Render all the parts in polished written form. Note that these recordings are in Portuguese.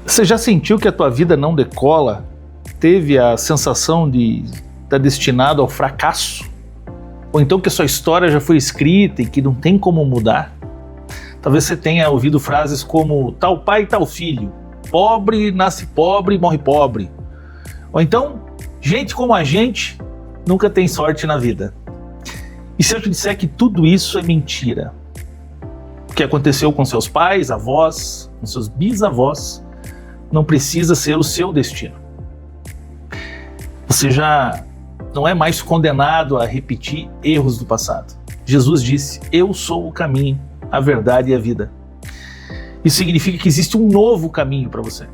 Você já sentiu que a tua vida não decola? Teve a sensação de estar destinado ao fracasso? Ou então que a sua história já foi escrita e que não tem como mudar? Talvez você tenha ouvido frases como tal pai, tal filho, pobre nasce pobre e morre pobre. Ou então, gente como a gente nunca tem sorte na vida. E se eu te disser que tudo isso é mentira? O que aconteceu com seus pais, avós, com seus bisavós, não precisa ser o seu destino. Você já não é mais condenado a repetir erros do passado. Jesus disse: eu sou o caminho, a verdade e a vida. Isso significa que existe um novo caminho para você.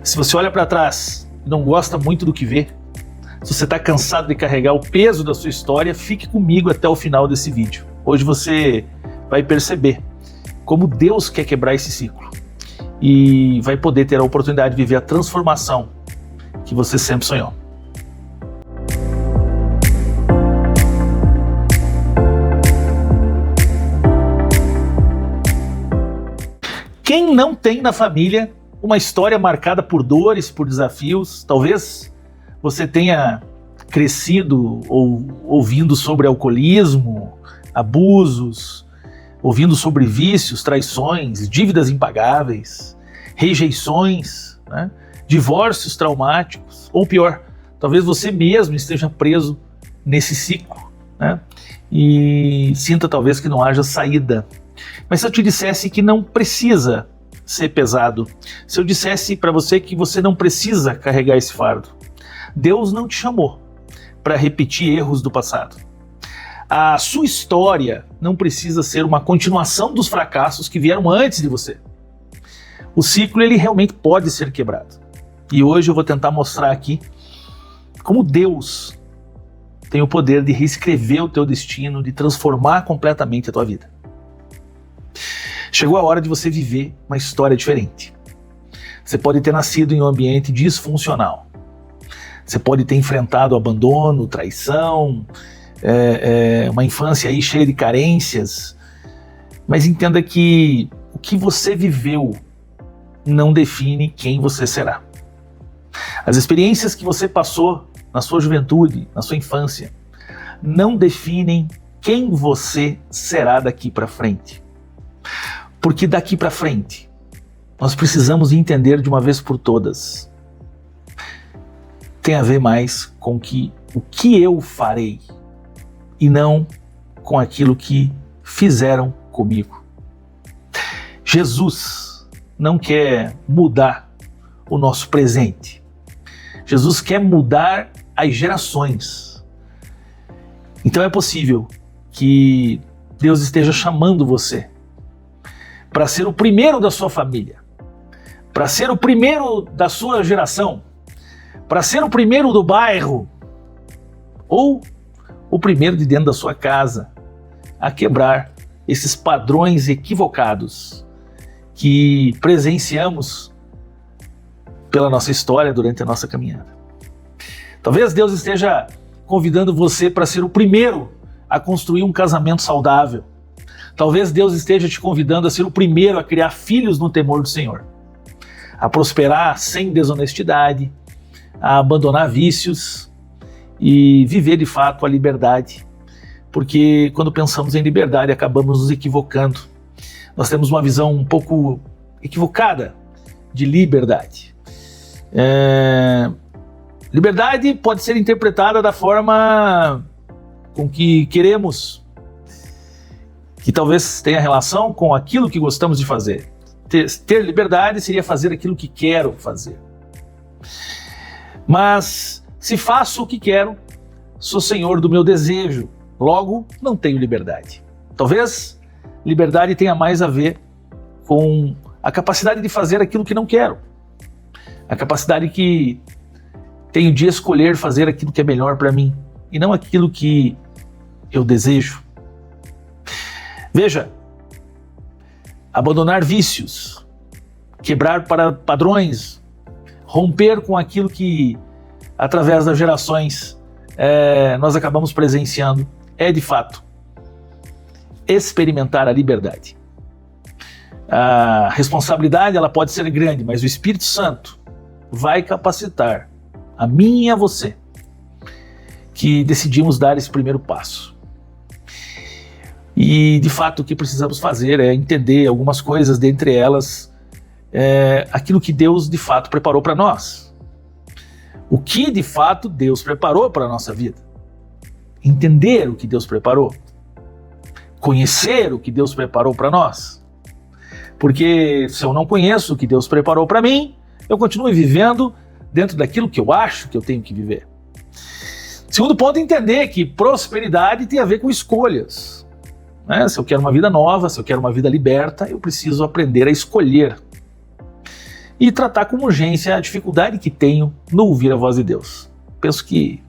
Se você olha para trás e não gosta muito do que vê, se você está cansado de carregar o peso da sua história, fique comigo até o final desse vídeo. Hoje você vai perceber como Deus quer quebrar esse ciclo e vai poder ter a oportunidade de viver a transformação que você sempre sonhou. Quem não tem na família uma história marcada por dores, por desafios? Talvez você tenha crescido ouvindo sobre alcoolismo, abusos, ouvindo sobre vícios, traições, dívidas impagáveis, rejeições, né? Divórcios traumáticos, ou pior, talvez você mesmo esteja preso nesse ciclo, né? E sinta talvez que não haja saída. Mas se eu te dissesse que não precisa ser pesado, se eu dissesse para você que você não precisa carregar esse fardo, Deus não te chamou para repetir erros do passado. A sua história não precisa ser uma continuação dos fracassos que vieram antes de você. O ciclo ele realmente pode ser quebrado. E hoje eu vou tentar mostrar aqui como Deus tem o poder de reescrever o teu destino, de transformar completamente a tua vida. Chegou a hora de você viver uma história diferente. Você pode ter nascido em um ambiente disfuncional. Você pode ter enfrentado abandono, traição, uma infância aí cheia de carências, mas entenda que o que você viveu não define quem você será. As experiências que você passou na sua juventude, na sua infância, não definem quem você será daqui para frente. Porque daqui para frente, nós precisamos entender de uma vez por todas. Tem a ver mais com o que eu farei e não com aquilo que fizeram comigo. Jesus não quer mudar o nosso presente. Jesus quer mudar as gerações. Então é possível que Deus esteja chamando você para ser o primeiro da sua família, para ser o primeiro da sua geração, para ser o primeiro do bairro, ou o primeiro de dentro da sua casa, a quebrar esses padrões equivocados que presenciamos pela nossa história durante a nossa caminhada. Talvez Deus esteja convidando você para ser o primeiro a construir um casamento saudável. Talvez Deus esteja te convidando a ser o primeiro a criar filhos no temor do Senhor, a prosperar sem desonestidade, a abandonar vícios e viver de fato a liberdade. Porque quando pensamos em liberdade, acabamos nos equivocando. Nós temos uma visão um pouco equivocada de liberdade. Liberdade pode ser interpretada da forma com que queremos, que talvez tenha relação com aquilo que gostamos de fazer. Ter liberdade seria fazer aquilo que quero fazer. Mas se faço o que quero, sou senhor do meu desejo, logo não tenho liberdade. Talvez liberdade tenha mais a ver com a capacidade de fazer aquilo que não quero, a capacidade que tenho de escolher fazer aquilo que é melhor para mim e não aquilo que eu desejo. Veja, abandonar vícios, quebrar para padrões, romper com aquilo que, através das gerações, nós acabamos presenciando, é de fato experimentar a liberdade. A responsabilidade ela pode ser grande, mas o Espírito Santo vai capacitar a mim e a você que decidimos dar esse primeiro passo. E de fato o que precisamos fazer é entender algumas coisas, dentre elas aquilo que Deus de fato preparou para nós. O que de fato Deus preparou para a nossa vida. Entender o que Deus preparou. Conhecer o que Deus preparou para nós. Porque se eu não conheço o que Deus preparou para mim, eu continuo vivendo dentro daquilo que eu acho que eu tenho que viver. Segundo ponto, entender que prosperidade tem a ver com escolhas. Se eu quero uma vida nova, se eu quero uma vida liberta, eu preciso aprender a escolher. E tratar com urgência a dificuldade que tenho no ouvir a voz de Deus. Penso que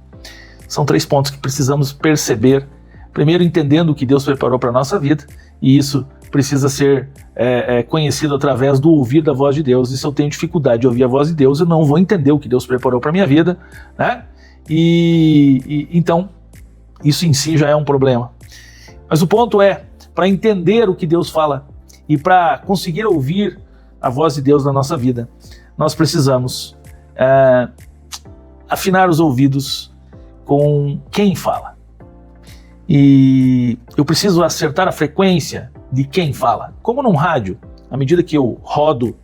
são 3 pontos que precisamos perceber. Primeiro, entendendo o que Deus preparou para a nossa vida, e isso precisa ser conhecido através do ouvir da voz de Deus. E se eu tenho dificuldade de ouvir a voz de Deus, eu não vou entender o que Deus preparou para a minha vida, né? Então, isso em si já é um problema. Mas o ponto é, para entender o que Deus fala e para conseguir ouvir a voz de Deus na nossa vida, nós precisamos afinar os ouvidos com quem fala. E eu preciso acertar a frequência de quem fala. Como num rádio, à medida que eu rodo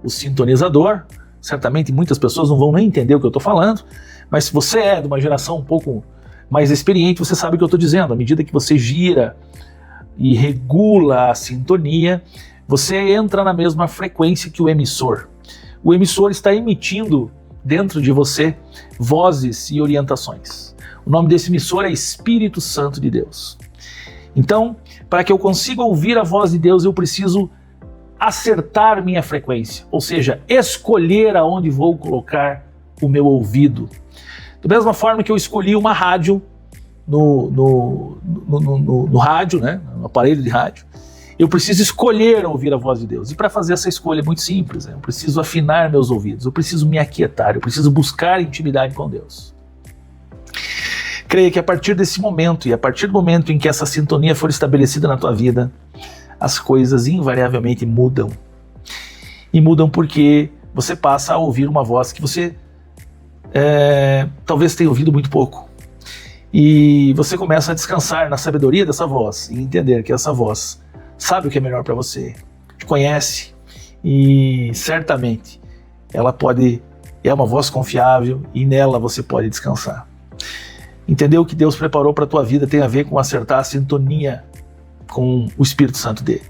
o sintonizador, certamente muitas pessoas não vão nem entender o que eu estou falando, mas se você é de uma geração um pouco mais experiente, você sabe o que eu estou dizendo. À medida que você gira e regula a sintonia, você entra na mesma frequência que o emissor. O emissor está emitindo dentro de você vozes e orientações. O nome desse emissor é Espírito Santo de Deus. Então, para que eu consiga ouvir a voz de Deus, eu preciso acertar minha frequência, ou seja, escolher aonde vou colocar o meu ouvido. Da mesma forma que eu escolhi uma rádio no rádio, né, no aparelho de rádio, eu preciso escolher ouvir a voz de Deus. E para fazer essa escolha é muito simples, né? Eu preciso afinar meus ouvidos, eu preciso me aquietar, eu preciso buscar intimidade com Deus. Creia que a partir desse momento, e a partir do momento em que essa sintonia for estabelecida na tua vida, as coisas invariavelmente mudam. E mudam porque você passa a ouvir uma voz que você talvez tenha ouvido muito pouco. E você começa a descansar na sabedoria dessa voz e entender que essa voz sabe o que é melhor para você, te conhece e certamente ela é uma voz confiável e nela você pode descansar. Entender o que Deus preparou para a tua vida tem a ver com acertar a sintonia com o Espírito Santo dele.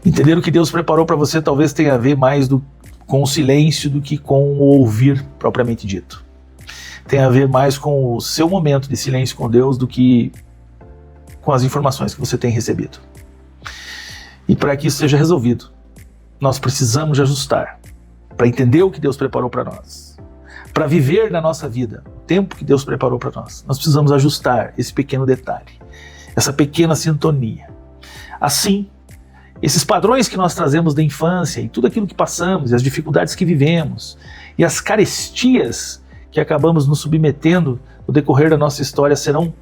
Entender o que Deus preparou para você talvez tenha a ver mais com o silêncio do que com o ouvir propriamente dito. Tem a ver mais com o seu momento de silêncio com Deus do que com as informações que você tem recebido. E para que isso seja resolvido, nós precisamos de ajustar para entender o que Deus preparou para nós. Para viver na nossa vida o tempo que Deus preparou para nós, nós precisamos ajustar esse pequeno detalhe, essa pequena sintonia. Assim, esses padrões que nós trazemos da infância e tudo aquilo que passamos, e as dificuldades que vivemos, e as carestias que acabamos nos submetendo no decorrer da nossa história serão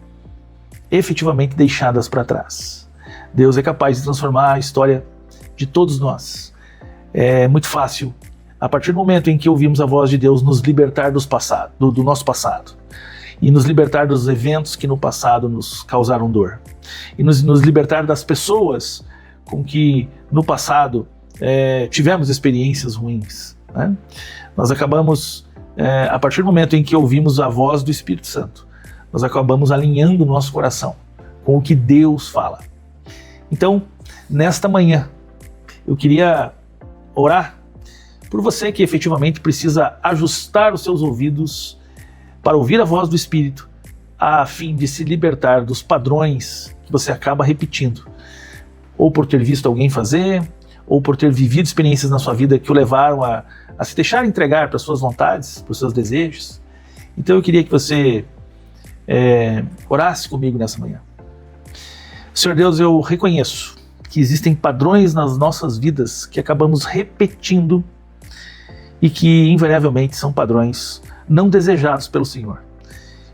efetivamente deixadas para trás. Deus é capaz de transformar a história de todos nós. É muito fácil, a partir do momento em que ouvimos a voz de Deus, nos libertar do nosso passado e nos libertar dos eventos que no passado nos causaram dor e nos libertar das pessoas com que no passado tivemos experiências ruins, né? Nós acabamos, a partir do momento em que ouvimos a voz do Espírito Santo, nós acabamos alinhando o nosso coração com o que Deus fala. Então, nesta manhã, eu queria orar por você que efetivamente precisa ajustar os seus ouvidos para ouvir a voz do Espírito, a fim de se libertar dos padrões que você acaba repetindo, ou por ter visto alguém fazer, ou por ter vivido experiências na sua vida que o levaram a se deixar entregar para suas vontades, para os seus desejos. Então eu queria que você orasse comigo nessa manhã. Senhor Deus, eu reconheço que existem padrões nas nossas vidas que acabamos repetindo e que invariavelmente são padrões não desejados pelo Senhor.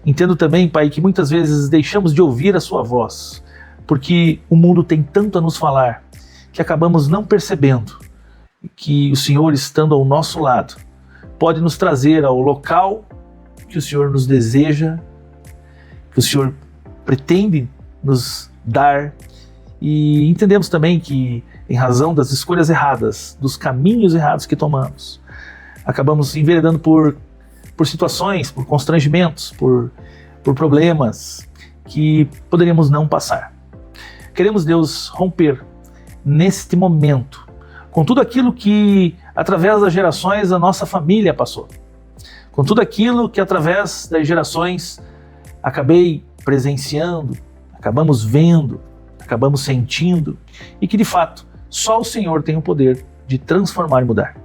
Entendo também, Pai, que muitas vezes deixamos de ouvir a sua voz, porque o mundo tem tanto a nos falar que acabamos não percebendo que o Senhor, estando ao nosso lado, pode nos trazer ao local que o Senhor nos deseja, que o Senhor pretende nos dar. E entendemos também que, em razão das escolhas erradas, dos caminhos errados que tomamos, acabamos enveredando por situações, por constrangimentos, por problemas que poderíamos não passar. Queremos, Deus, romper neste momento com tudo aquilo que, através das gerações, a nossa família passou. Com tudo aquilo que, através das gerações, acabei presenciando, acabamos vendo, acabamos sentindo, e que, de fato, só o Senhor tem o poder de transformar e mudar.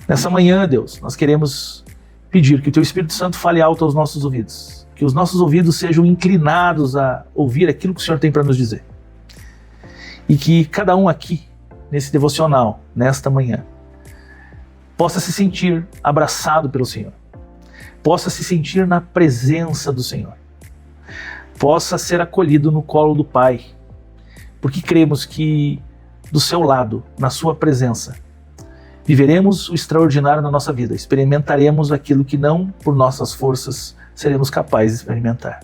Nessa manhã, Deus, nós queremos pedir que o Teu Espírito Santo fale alto aos nossos ouvidos, que os nossos ouvidos sejam inclinados a ouvir aquilo que o Senhor tem para nos dizer. E que cada um aqui, nesse devocional, nesta manhã, possa se sentir abraçado pelo Senhor, possa se sentir na presença do Senhor, possa ser acolhido no colo do Pai, porque cremos que do seu lado, na sua presença, viveremos o extraordinário na nossa vida, experimentaremos aquilo que não por nossas forças seremos capazes de experimentar.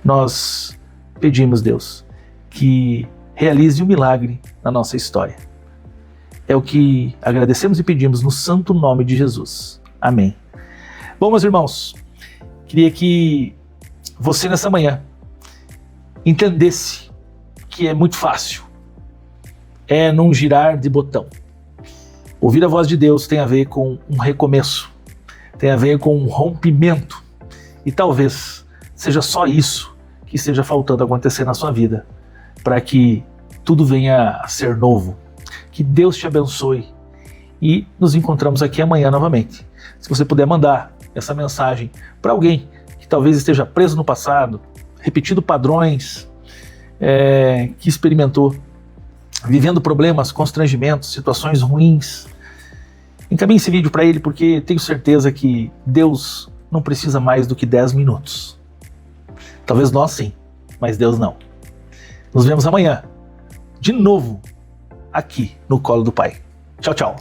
Nós pedimos, Deus, que realize um milagre na nossa história. É o que agradecemos e pedimos no santo nome de Jesus. Amém. Bom, meus irmãos, queria que você nessa manhã entendesse que é muito fácil, é num girar de botão. Ouvir a voz de Deus tem a ver com um recomeço, tem a ver com um rompimento, e talvez seja só isso que esteja faltando acontecer na sua vida, para que tudo venha a ser novo. Que Deus te abençoe e nos encontramos aqui amanhã novamente. Se você puder mandar essa mensagem para alguém que talvez esteja preso no passado, repetindo padrões, que experimentou, vivendo problemas, constrangimentos, situações ruins, encaminhe esse vídeo para ele, porque tenho certeza que Deus não precisa mais do que 10 minutos. Talvez nós sim, mas Deus não. Nos vemos amanhã, de novo, aqui no colo do Pai. Tchau, tchau.